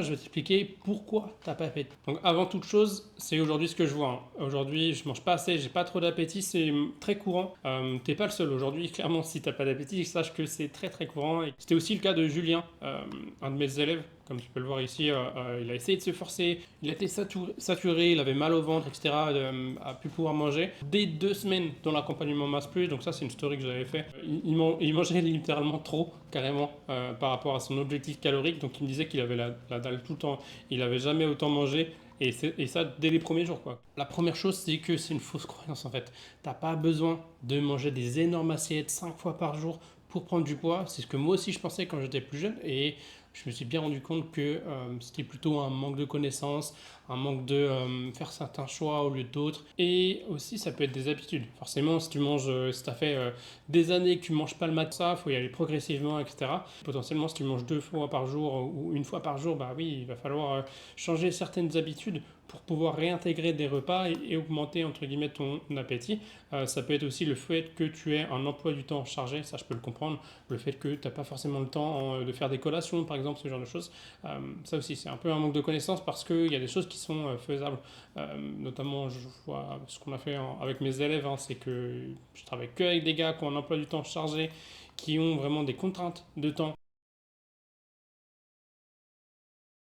Je vais t'expliquer pourquoi t'as pas d'appétit. Donc avant toute chose, c'est aujourd'hui ce que je vois. Aujourd'hui, je mange pas assez, j'ai pas trop d'appétit, c'est très courant. T'es pas le seul aujourd'hui, clairement, si t'as pas d'appétit, sache que c'est très très courant. Et c'était aussi le cas de Julien, un de mes élèves. Comme tu peux le voir ici, il a essayé de se forcer, il était saturé, il avait mal au ventre, etc. A pu pouvoir manger. Dès 2 semaines dans l'accompagnement Masse Plus, donc ça c'est une story que j'avais fait, il mangeait littéralement trop, carrément, par rapport à son objectif calorique. Donc il me disait qu'il avait la dalle tout le temps, il avait jamais autant mangé. Et ça dès les premiers jours quoi. La première chose c'est que c'est une fausse croyance en fait. T'as pas besoin de manger des énormes assiettes 5 fois par jour pour prendre du poids. C'est ce que moi aussi je pensais quand j'étais plus jeune et je me suis bien rendu compte que c'était plutôt un manque de connaissances, un manque de faire certains choix au lieu d'autres. Et aussi, ça peut être des habitudes. Forcément, si tu manges, si tu as fait des années que tu ne manges pas le matin, ça, il faut y aller progressivement, etc. Potentiellement, si tu manges 2 fois par jour ou une fois par jour, bah oui, il va falloir changer certaines habitudes pour pouvoir réintégrer des repas et augmenter entre guillemets ton appétit. Ça peut être aussi le fait que tu aies un emploi du temps chargé, ça je peux le comprendre, le fait que tu n'as pas forcément le temps de faire des collations par exemple, ce genre de choses. Ça aussi c'est un peu un manque de connaissances parce qu'il y a des choses qui sont faisables. Notamment je vois ce qu'on a fait avec mes élèves, hein, c'est que je travaille que avec des gars qui ont un emploi du temps chargé, qui ont vraiment des contraintes de temps